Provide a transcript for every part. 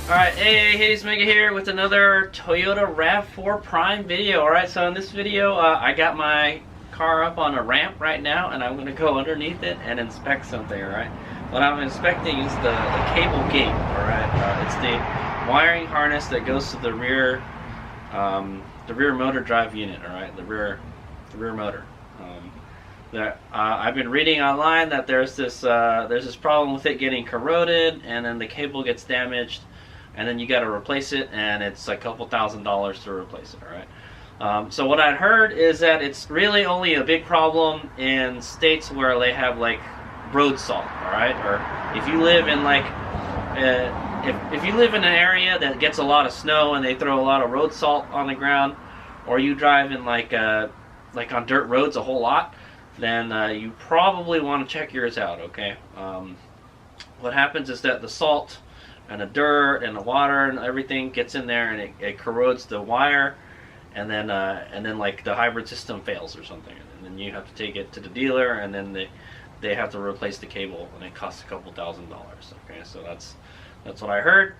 Alright, hey, it's Mega here with another Toyota Rav4 Prime video. Alright, so in this video, I got my car up on a ramp right now, and I'm going to go underneath it and inspect something, alright? What I'm inspecting is the cable gate, alright? It's the wiring harness that goes to the rear motor drive unit, alright? The rear motor. I've been reading online that there's this problem with it getting corroded, and then the cable gets damaged, and then you got to replace it, and it's a couple $1,000s to replace it. All right. So what I'd heard is that it's really only a big problem in states where they have like road salt. All right, or if you live in like if you live in an area that gets a lot of snow and they throw a lot of road salt on the ground, or you drive in like on dirt roads a whole lot, then you probably want to check yours out, okay? What happens is that the salt and the dirt and the water and everything gets in there, and it corrodes the wire, and then like the hybrid system fails or something, and then you have to take it to the dealer, and then they have to replace the cable, and it costs a couple $1,000s. Okay, so that's what I heard.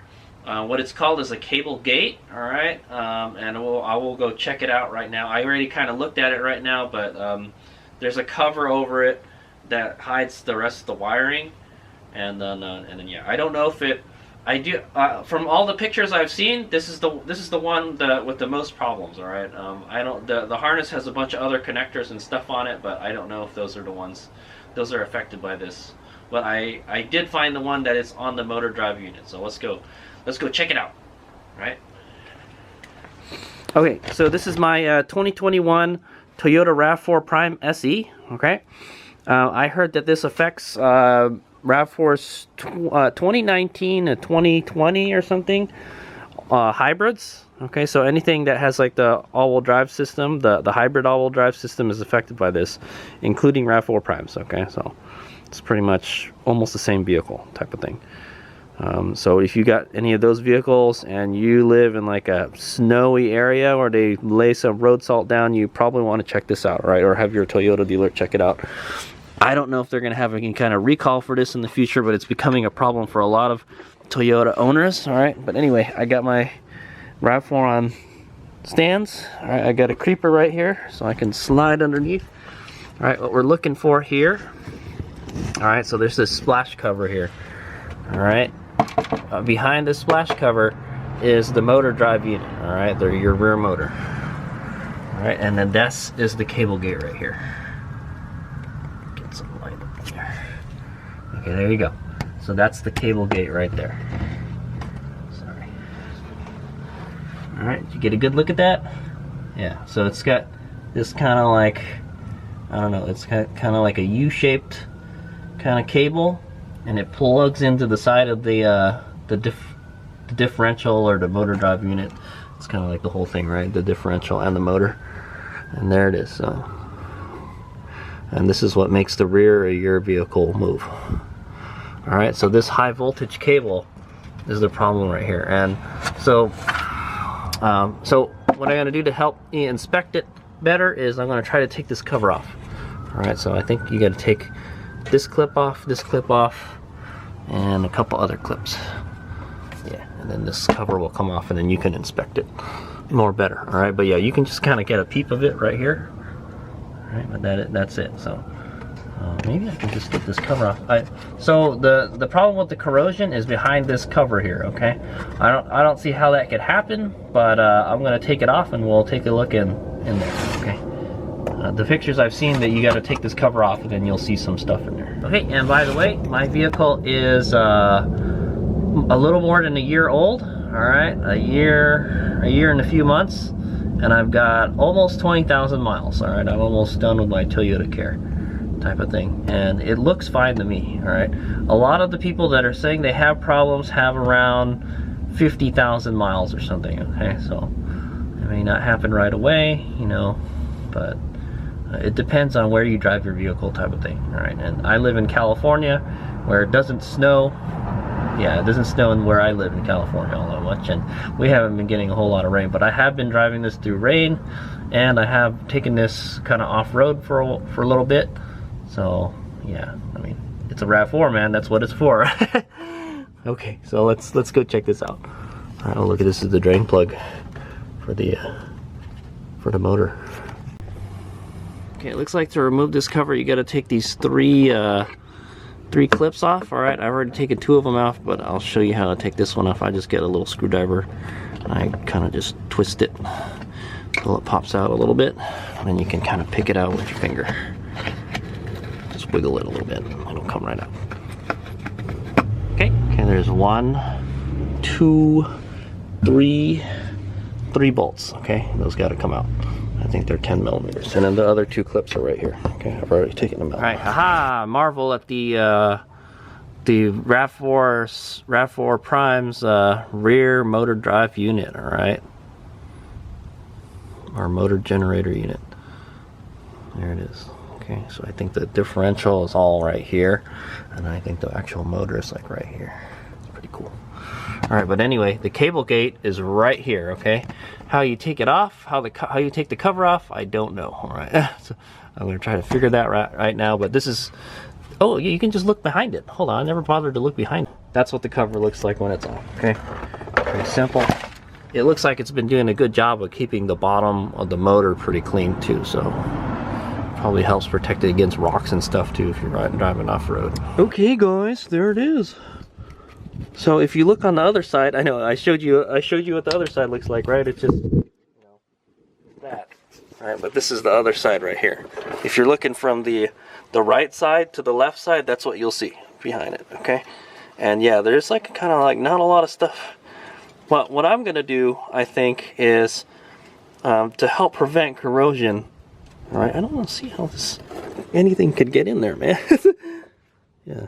What it's called is a Cablegate, all right, and I will go check it out right now. I already kind of looked at it right now, but there's a cover over it that hides the rest of the wiring, and then yeah, I don't know if it. I do from all the pictures I've seen, this is the one with the most problems. All right, I don't. The harness has a bunch of other connectors and stuff on it, but I don't know if those are the ones. Those are affected by this. But I did find the one that is on the motor drive unit. So let's go check it out. All right. Okay, so this is my 2021 Toyota Rav4 Prime SE. Okay, I heard that this affects Rav4's 2019 to 2020 or something hybrids. Okay, so anything that has like the all-wheel drive system, the hybrid all-wheel drive system is affected by this, including Rav4 Primes. Okay, so it's pretty much almost the same vehicle type of thing. So if you got any of those vehicles and you live in like a snowy area where they lay some road salt down, you probably want to check this out, right? Or have your Toyota dealer check it out. I don't know if they're going to have any kind of recall for this in the future, but it's becoming a problem for a lot of Toyota owners, all right? But anyway, I got my Rav4 on stands. All right, I got a creeper right here so I can slide underneath. All right, what we're looking for here, all right, so there's this splash cover here, all right? Behind this splash cover is the motor drive unit, all right? They're your rear motor, all right? And then this is the cable gate right here. Get some light up there. Okay, there you go. So that's the cable gate right there. Sorry. All right, did you get a good look at that? Yeah, so it's got this kind of like, I don't know, it's kind of like a U-shaped kind of cable, and it plugs into the side of the differential or the motor drive unit. It's kind of like the whole thing, right? The differential and the motor, and there it is. So, and this is what makes the rear of your vehicle move. All right, so this high voltage cable is the problem right here, and so what I'm going to do to help me inspect it better is I'm going to try to take this cover off. All right, so I think you got to take this clip off, and a couple other clips. Yeah, and then this cover will come off, and then you can inspect it more better. All right, but yeah, you can just kind of get a peep of it right here. All right, but that's it. So maybe I can just get this cover off. So the problem with the corrosion is behind this cover here. Okay, I don't see how that could happen, but I'm gonna take it off and we'll take a look in there. Okay. The pictures I've seen that you got to take this cover off, and then you'll see some stuff in there. Okay, and by the way, my vehicle is a little more than a year old. All right, a year and a few months, and I've got almost 20,000 miles. All right, I'm almost done with my Toyota Care type of thing, and it looks fine to me. All right, a lot of the people that are saying they have problems have around 50,000 miles or something. Okay, so it may not happen right away, you know, but it depends on where you drive your vehicle type of thing. All right, and I live in California where it doesn't snow. Yeah, it doesn't snow in where I live in California all that much, and we haven't been getting a whole lot of rain, but I have been driving this through rain, and I have taken this kind of off-road for a little bit. So yeah, I mean, it's a Rav4, man, that's what it's for. Okay, so let's go check this out. All right, oh look, this is the drain plug for the motor. Okay, it looks like to remove this cover, you got to take these three clips off. All right, I've already taken 2 of them off, but I'll show you how to take this one off. I just get a little screwdriver. I kind of just twist it until it pops out a little bit, and then you can kind of pick it out with your finger. Just wiggle it a little bit. It'll come right out. Okay, there's 1, 2, 3 bolts. Okay, those got to come out. I think they're 10 millimeters. And then the other 2 clips are right here. Okay, I've already taken them out. All right, haha, marvel at the Rav4 Prime's rear motor drive unit, all right? Our motor generator unit. There it is. Okay, so I think the differential is all right here, and I think the actual motor is like right here. It's pretty cool. All right, but anyway, the cable gate is right here. Okay, how you take it off, how you take the cover off, I don't know. All right, so I'm gonna try to figure that right now. But this is, oh yeah, you can just look behind it. Hold on, I never bothered to look behind it. That's what the cover looks like when it's off. Okay, pretty simple. It looks like it's been doing a good job of keeping the bottom of the motor pretty clean too. So probably helps protect it against rocks and stuff too if you're driving off road. Okay guys, there it is. So if you look on the other side, I know I showed you what the other side looks like, right? It's just, you know, that. All right, but this is the other side right here. If you're looking from the right side to the left side, that's what you'll see behind it, okay? And yeah, there's like kind of like not a lot of stuff. But what I'm gonna do, I think, is to help prevent corrosion. All right, I don't want to see how anything could get in there, man. Yeah.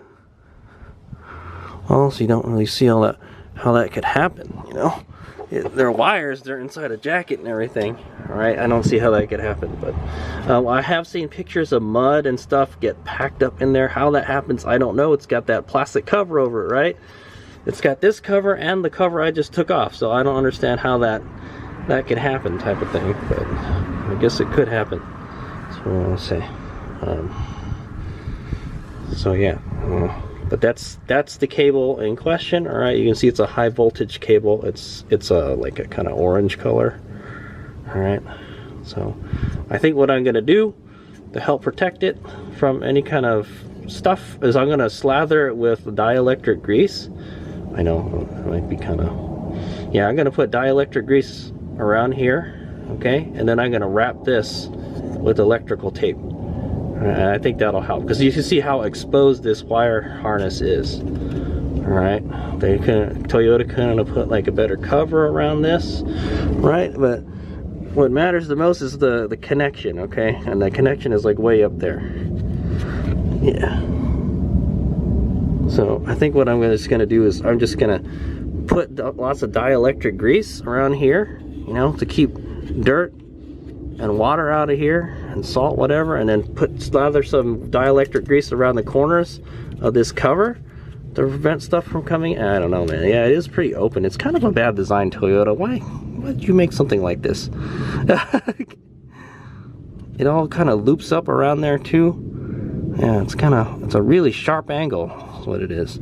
Well, so you don't really see how that could happen, you know. They're wires, they're inside a jacket and everything. All right, I don't see how that could happen, but I have seen pictures of mud and stuff get packed up in there. How that happens, I don't know. It's got that plastic cover over it, right? It's got this cover and the cover I just took off, so I don't understand how that could happen, type of thing. But I guess it could happen. That's what I want to say. So yeah. But that's the cable in question. All right, you can see it's a high voltage cable. It's like a kind of orange color. All right, so I think what I'm gonna do to help protect it from any kind of stuff is I'm gonna slather it with dielectric grease. I know it might be kind of, yeah, I'm gonna put dielectric grease around here, okay, and then I'm gonna wrap this with electrical tape. I think that'll help, because you can see how exposed this wire harness is. All right, Toyota couldn't have put like a better cover around this, right? But what matters the most is the connection, okay? And the connection is like way up there. Yeah. So I think what I'm just gonna do is I'm just gonna put lots of dielectric grease around here, you know, to keep dirt and water out of here and salt, whatever, and then slather some dielectric grease around the corners of this cover to prevent stuff from coming. I don't know, man. Yeah, it is pretty open. It's kind of a bad design, Toyota. Why did you make something like this? It all kind of loops up around there too. Yeah, it's a really sharp angle is what it is.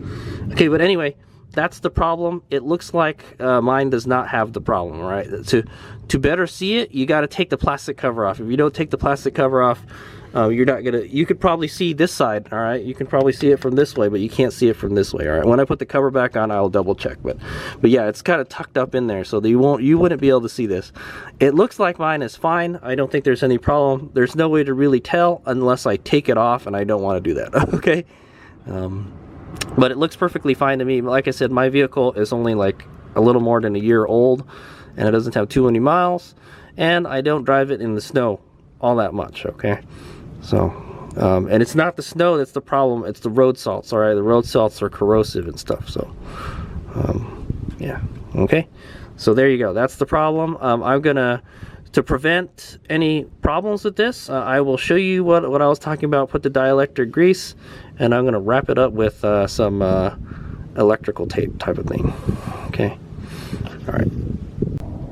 Okay, but anyway, that's the problem. It looks like mine does not have the problem, right? To better see it, you got to take the plastic cover off. If you don't take the plastic cover off, you're not gonna. You could probably see this side, all right? You can probably see it from this way, but you can't see it from this way, all right? When I put the cover back on, I'll double check, but yeah, it's kind of tucked up in there, so that you wouldn't be able to see this. It looks like mine is fine. I don't think there's any problem. There's no way to really tell unless I take it off, and I don't want to do that. Okay. But it looks perfectly fine to me. Like I said, my vehicle is only like a little more than a year old, and it doesn't have too many miles, and I don't drive it in the snow all that much, okay? So, and it's not the snow that's the problem, it's the road salts, all right? The road salts are corrosive and stuff, so, yeah, okay? So there you go, that's the problem. I'm gonna, to prevent any problems with this, I will show you what I was talking about. Put the dielectric grease, and I'm gonna wrap it up with some electrical tape type of thing. Okay, all right.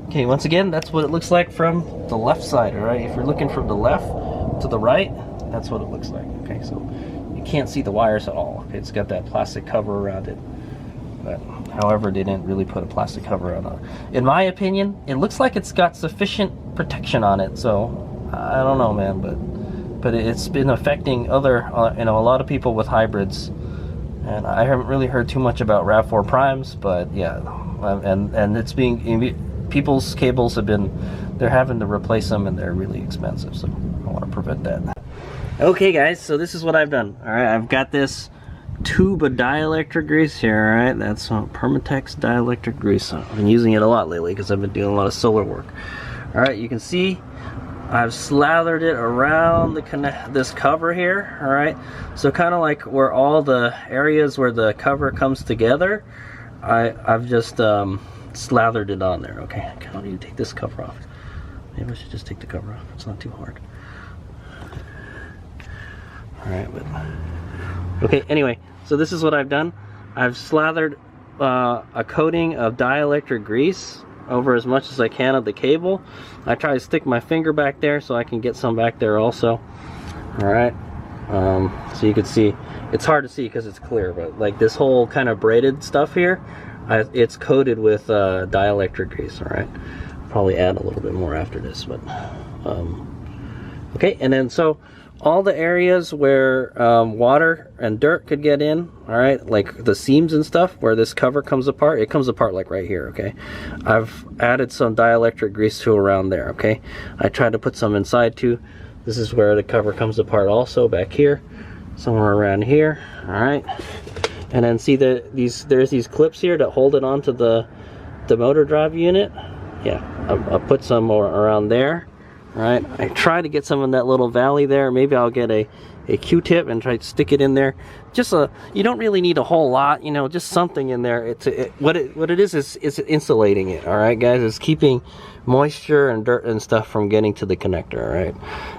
Okay, once again, that's what it looks like from the left side, all right? If you're looking from the left to the right, that's what it looks like, okay? So you can't see the wires at all. Okay, it's got that plastic cover around it. But however, they didn't really put a plastic cover on it. In my opinion, it looks like it's got sufficient protection on it. So I don't know, man, but it's been affecting other, you know, a lot of people with hybrids. And I haven't really heard too much about Rav4 Primes, but yeah, and it's being, people's cables have been, they're having to replace them, and they're really expensive. So I want to prevent that. Okay, guys, so this is what I've done. All right, I've got this tube of dielectric grease here. All right, that's Permatex dielectric grease. I've been using it a lot lately because I've been doing a lot of solar work. All right, you can see I've slathered it around this cover here. All right, so kind of like where all the areas where the cover comes together, I've just slathered it on there. Okay, how do you take this cover off? Maybe I should just take the cover off. It's not too hard. All right, but okay. Anyway, so this is what I've done. I've slathered a coating of dielectric grease over as much as I can of the cable. I try to stick my finger back there so I can get some back there also. All right, so you can see, it's hard to see because it's clear, but like this whole kind of braided stuff here, it's coated with dielectric grease. All right, probably add a little bit more after this, but okay. And then so all the areas where water and dirt could get in, all right, like the seams and stuff where this cover comes apart, it comes apart like right here. Okay, I've added some dielectric grease to around there. Okay, I tried to put some inside too. This is where the cover comes apart also, back here, somewhere around here. All right, and then see there's these clips here that hold it onto the motor drive unit. Yeah, I'll put some more around there. Right, I try to get some in that little valley there. Maybe I'll get a Q-tip and try to stick it in there. Just you don't really need a whole lot, you know, just something in there. What it is insulating it. All right, guys, it's keeping moisture and dirt and stuff from getting to the connector. All right,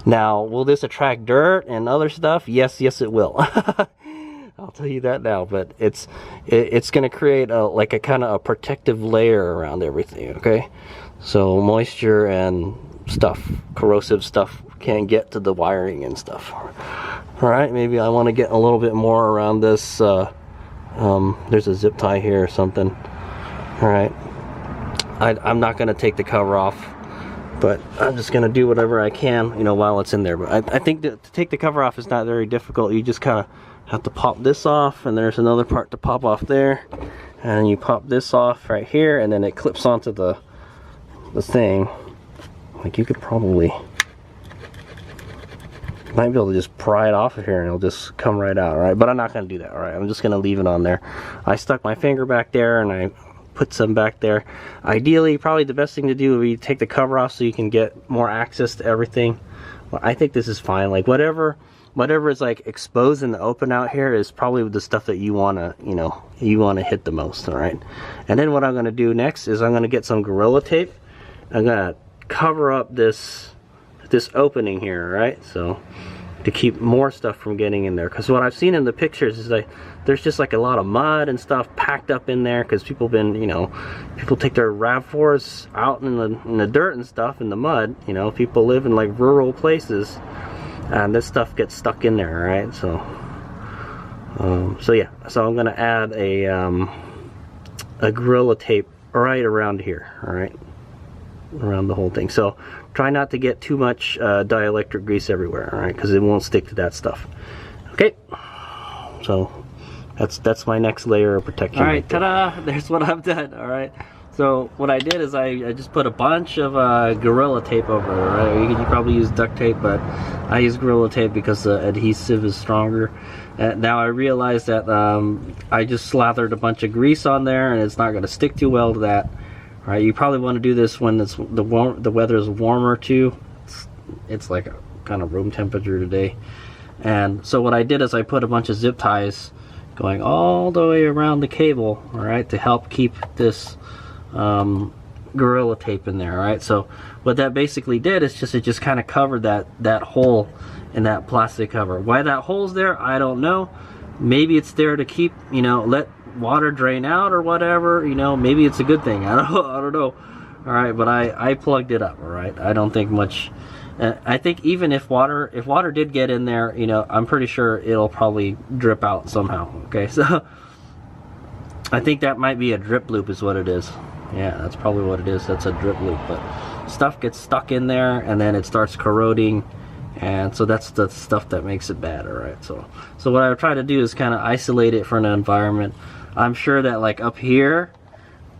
now will this attract dirt and other stuff? Yes, it will. I'll tell you that now. But it's going to create like a kind of a protective layer around everything. Okay, so moisture and stuff, corrosive stuff, can't get to the wiring and stuff. All right, maybe I want to get a little bit more around this. There's a zip tie here or something. All right, I'm not going to take the cover off, but I'm just going to do whatever I can, you know, while it's in there. But I think that to take the cover off is not very difficult. You just kind of have to pop this off, and there's another part to pop off there, and you pop this off right here, and then it clips onto the thing. Like you could probably, might be able to just pry it off of here and it'll just come right out. All right, but I'm not going to do that. All right, I'm just going to leave it on there. I stuck my finger back there and I put some back there. Ideally, probably the best thing to do would be take the cover off so you can get more access to everything. Well, I think this is fine. Like whatever is like exposed in the open out here is probably the stuff that you want to, you know, hit the most. All right, and then what I'm going to do next is I'm going to get some Gorilla Tape. I'm going to cover up this opening here, right? So to keep more stuff from getting in there, because what I've seen in the pictures is like there's just like a lot of mud and stuff packed up in there because people take their Rav4s out in the dirt and stuff, in the mud. You know, people live in like rural places and this stuff gets stuck in there, right? So so yeah, so I'm gonna add a Gorilla Tape right around here. All right, around the whole thing. So try not to get too much dielectric grease everywhere, all right, because it won't stick to that stuff. Okay, so that's my next layer of protection. All right, ta-da! There's what I've done. All right, so what I did is I just put a bunch of Gorilla Tape over it. Right, you probably use duct tape, but I use Gorilla Tape because the adhesive is stronger. Now I realize that I just slathered a bunch of grease on there, and it's not going to stick too well to that. All right, you probably want to do this when the weather is warmer too. It's like a kind of room temperature today. And so what I did is I put a bunch of zip ties going all the way around the cable, all right, to help keep this Gorilla Tape in there. All right, so what that basically did is it just kind of covered that hole in that plastic cover. Why that hole's there, I don't know. Maybe it's there to keep, you know, let water drain out or whatever, you know. Maybe it's a good thing. I don't know. All right, but I plugged it up. All right, I don't think much. I think even if water did get in there, you know, I'm pretty sure it'll probably drip out somehow. Okay, so I think that might be a drip loop is what it is. Yeah, that's probably what it is. That's a drip loop, but stuff gets stuck in there and then it starts corroding, and so that's the stuff that makes it bad. All right, so what I try to do is kind of isolate it from the environment. I'm sure that like up here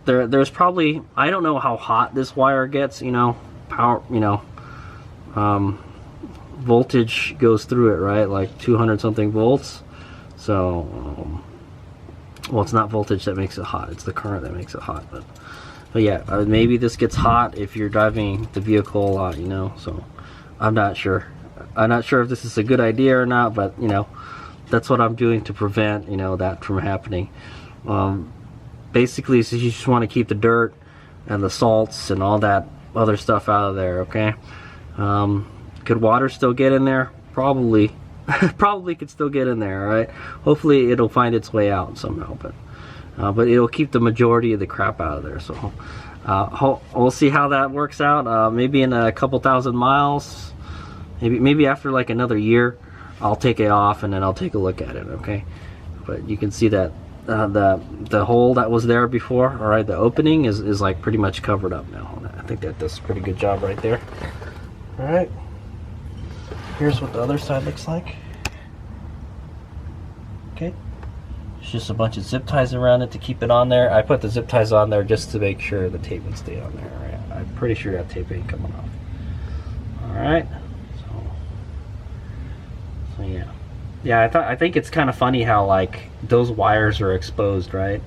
there's probably, I don't know how hot this wire gets, you know, power, you know, voltage goes through it, right? Like 200 something volts. So well, it's not voltage that makes it hot, it's the current that makes it hot. But yeah, maybe this gets hot if you're driving the vehicle a lot, you know. So I'm not sure if this is a good idea or not, but you know, that's what I'm doing to prevent, you know, that from happening. Basically, so you just want to keep the dirt and the salts and all that other stuff out of there, okay? Could water still get in there? Probably. Probably could still get in there, all right? Hopefully it'll find its way out somehow, but it'll keep the majority of the crap out of there. So we'll see how that works out. Maybe in a couple thousand miles, maybe after like another year, I'll take it off and then I'll take a look at it, okay? But you can see that the hole that was there before, all right, the opening is like pretty much covered up now. I think that does a pretty good job right there. All right, here's what the other side looks like. Okay, it's just a bunch of zip ties around it to keep it on there. I put the zip ties on there just to make sure the tape would stay on there. All right, I'm pretty sure that tape ain't coming off. All right, so yeah, I think it's kind of funny how like those wires are exposed, right?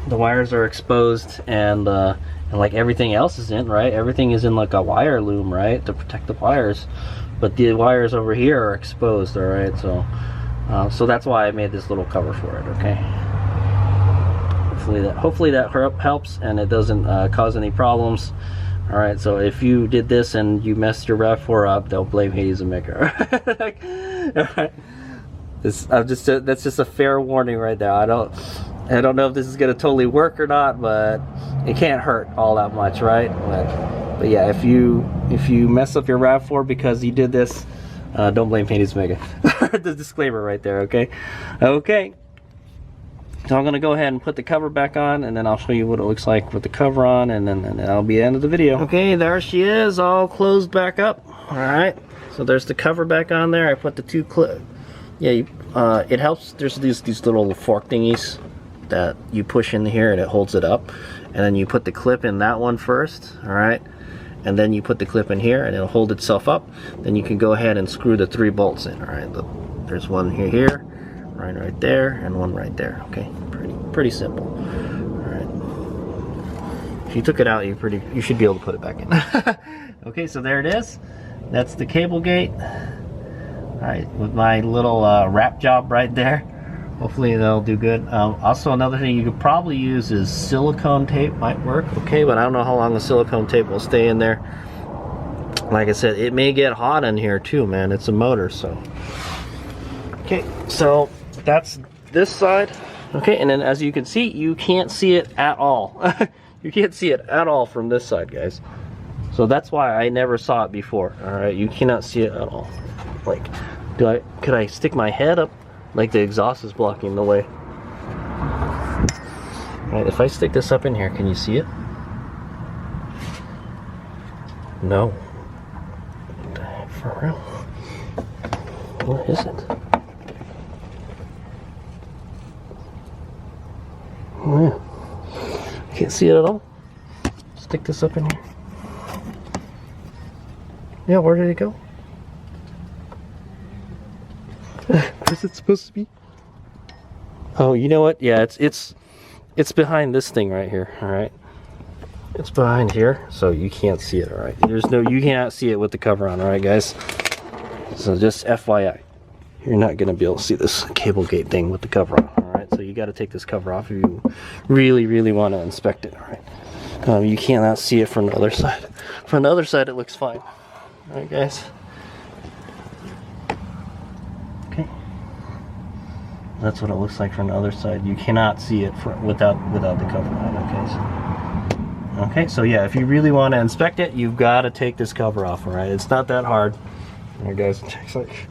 The wires are exposed, and like everything else is in, right? Everything is in like a wire loom, right, to protect the wires, but the wires over here are exposed, all right? So that's why I made this little cover for it, okay? Hopefully that helps and it doesn't cause any problems. All right, so if you did this and you messed your RAV4 up, they'll blame Hades and Maker. All right. That's just a fair warning right there. I don't know if this is gonna totally work or not, but it can't hurt all that much, right? But yeah, if you mess up your RAV4 because you did this, don't blame Hades and Maker. The disclaimer right there, okay? Okay. So I'm going to go ahead and put the cover back on, and then I'll show you what it looks like with the cover on, and then that'll be the end of the video. Okay, there she is, all closed back up. Alright, so there's the cover back on there. I put the two clip. Yeah, it helps. There's these little fork thingies that you push in here and it holds it up. And then you put the clip in that one first, alright? And then you put the clip in here and it'll hold itself up. Then you can go ahead and screw the 3 bolts in, alright? There's one here. Right there, and one right there. Okay, pretty simple. All right. If you took it out, you should be able to put it back in. Okay, so there it is. That's the Cablegate. All right, with my little wrap job right there. Hopefully that'll do good. Also, another thing you could probably use is silicone tape. Might work. Okay, but I don't know how long the silicone tape will stay in there. Like I said, it may get hot in here too, man. It's a motor, so. Okay, so that's this side. Okay, and then as you can see, you can't see it at all. You can't see it at all from this side, guys. So that's why I never saw it before. All right, you cannot see it at all. Like, could I stick my head up? Like the exhaust is blocking the way. All right, if I stick this up in here, can you see it? No. What the heck, for real? What is it? Oh yeah, can't see it at all. Stick this up in here. Yeah, where did it go? Where's it supposed to be? Oh, you know what? Yeah, it's behind this thing right here. All right, it's behind here, so you can't see it. All right, you cannot see it with the cover on. All right, guys. So just FYI, you're not gonna be able to see this Cablegate thing with the cover on. So you got to take this cover off if you really want to inspect it. All right, you cannot see it from the other side. From the other side, it looks fine. All right, guys. Okay, that's what it looks like from the other side. You cannot see it without the cover on. Okay, so yeah, if you really want to inspect it, you've got to take this cover off. All right, it's not that hard. All right, guys, it takes like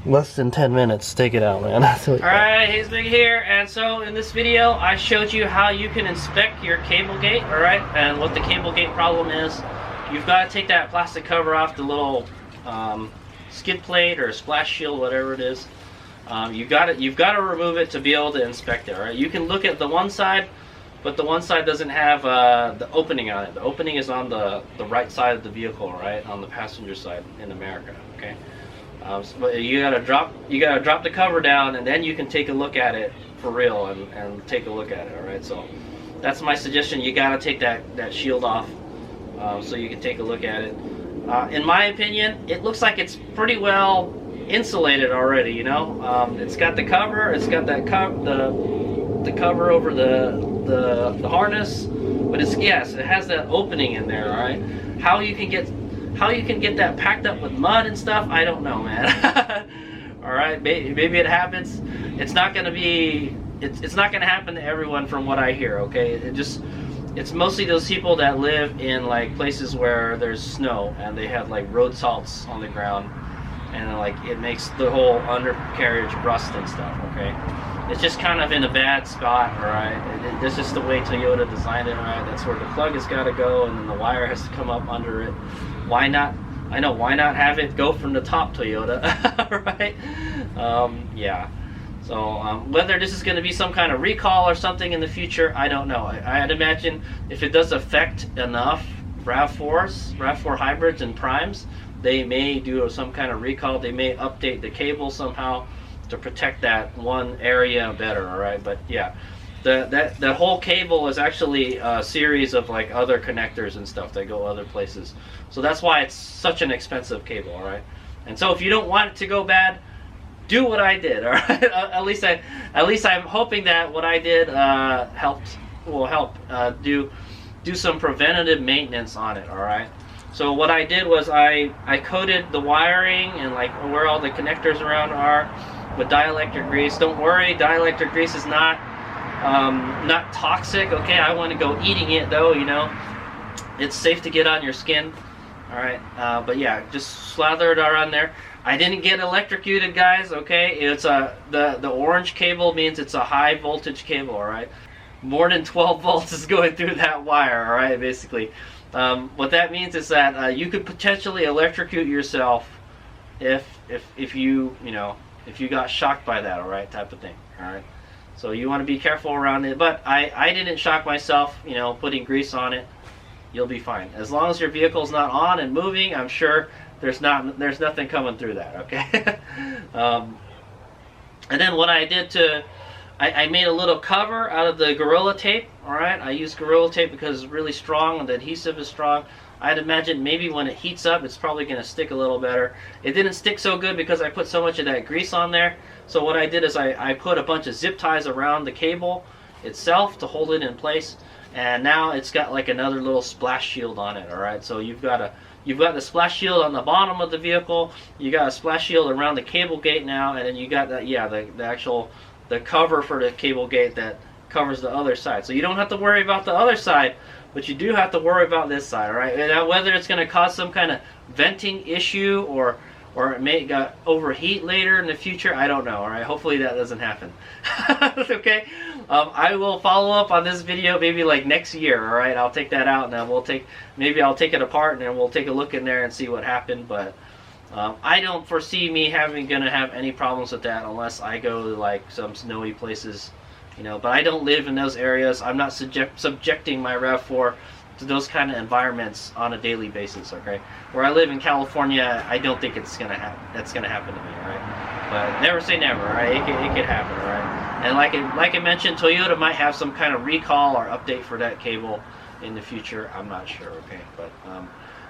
less than 10 minutes. Take it out, man. Alright, he's Big here, and so in this video I showed you how you can inspect your cable gate, alright, and what the cable gate problem is. You've got to take that plastic cover off, the little skid plate or splash shield, whatever it is. You've got to remove it to be able to inspect it, alright? You can look at the one side, but the one side doesn't have the opening on it. The opening is on the right side of the vehicle, right, on the passenger side in America. Okay, but you gotta drop the cover down, and then you can take a look at it for real and take a look at it. All right, so that's my suggestion. You gotta take that shield off so you can take a look at it. In my opinion, it looks like it's pretty well insulated already. You know, it's got the cover, it's got that the cover over the harness, but it has that opening in there. All right, how you can get that packed up with mud and stuff, I don't know, man. All right, maybe it happens. It's not gonna happen to everyone from what I hear. Okay, it's mostly those people that live in like places where there's snow and they have like road salts on the ground, and like it makes the whole undercarriage rust and stuff. Okay, it's just kind of in a bad spot. All right, that's just the way Toyota designed it. All right, that's where the plug has got to go, and then the wire has to come up under it. Why not? I know, why not have it go from the top, Toyota? Right? Yeah. So whether this is going to be some kind of recall or something in the future, I don't know. I'd imagine if it does affect enough RAV4 hybrids and primes, they may do some kind of recall. They may update the cable somehow to protect that one area better. All right, but yeah, that whole cable is actually a series of like other connectors and stuff that go other places. So that's why it's such an expensive cable. All right, and so if you don't want it to go bad, do what I did. All right, at least I'm hoping that what I did will help do some preventative maintenance on it. All right. So what I did was I coated the wiring and like where all the connectors around are with dielectric grease. Don't worry, dielectric grease is not toxic. Okay, I want to go eating it though. You know, it's safe to get on your skin. All right, but yeah, just slather it around there. I didn't get electrocuted, guys. Okay, it's the orange cable means it's a high voltage cable. All right, more than 12 volts is going through that wire. All right, basically, what that means is that you could potentially electrocute yourself if you got shocked by that. All right, type of thing. All right, so you want to be careful around it. But I didn't shock myself. You know, putting grease on it, you'll be fine as long as your vehicle's not on and moving. I'm sure there's nothing coming through that. Okay. And then what I did I made a little cover out of the Gorilla Tape. All right, I used Gorilla Tape because it's really strong and the adhesive is strong. I'd imagine maybe when it heats up, it's probably going to stick a little better. It didn't stick so good because I put so much of that grease on there. So what I did is I put a bunch of zip ties around the cable itself to hold it in place, and now it's got like another little splash shield on it. All right, so you've got the splash shield on the bottom of the vehicle. You got a splash shield around the cable gate now, and then you got that, yeah, the cover for the cable gate that covers the other side. So you don't have to worry about the other side, but you do have to worry about this side. All right, and whether it's going to cause some kind of venting issue or it may overheat later in the future, I don't know. All right, hopefully that doesn't happen. Okay, I will follow up on this video maybe like next year. All right, I'll take that out and then I'll take it apart and then we'll take a look in there and see what happened. But I don't foresee me gonna have any problems with that unless I go to like some snowy places, you know. But I don't live in those areas. I'm not subjecting my RAV4 to those kind of environments on a daily basis. Okay, where I live in California, I don't think that's gonna happen to me. All right, but never say never. All right, it could happen. All right, and like I mentioned, Toyota might have some kind of recall or update for that cable in the future. I'm not sure. Okay, but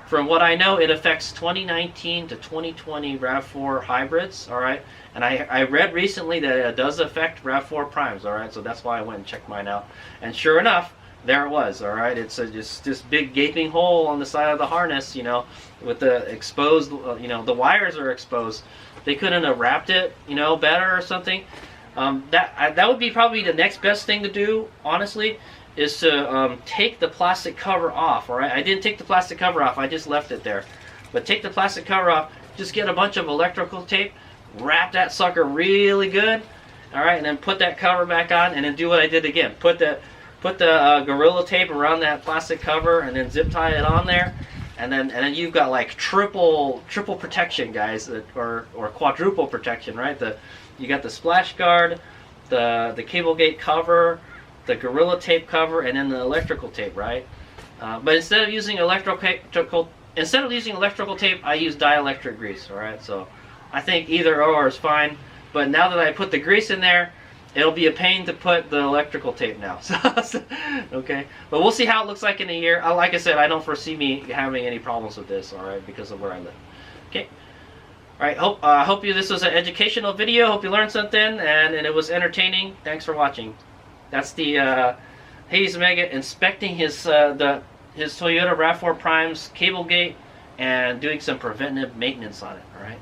from what I know, it affects 2019 to 2020 RAV4 hybrids. All right, and I read recently that it does affect RAV4 primes. All right, so that's why I went and checked mine out, and sure enough, there it was. All right, it's just this big gaping hole on the side of the harness, you know, with the exposed, you know, the wires are exposed. They couldn't have wrapped it, you know, better or something. That would be probably the next best thing to do, honestly, is to take the plastic cover off. All right, I didn't take the plastic cover off, I just left it there. But take the plastic cover off, just get a bunch of electrical tape, wrap that sucker really good. All right, and then put that cover back on, and then do what I did again. Put the Gorilla Tape around that plastic cover, and then zip tie it on there, and then you've got like triple protection, guys, or quadruple protection, right? You got the splash guard, the Cablegate cover, the Gorilla Tape cover, and then the electrical tape, right? But instead of using electrical tape, I use dielectric grease. All right, so I think either or is fine. But now that I put the grease in there, it'll be a pain to put the electrical tape now. Okay, but we'll see how it looks like in a year. Like I said, I don't foresee me having any problems with this. All right, because of where I live. Okay. All right. Hope this was an educational video. Hope you learned something and it was entertaining. Thanks for watching. That's the Hayes Mega inspecting his Toyota Rav4 Prime's Cablegate and doing some preventive maintenance on it. All right.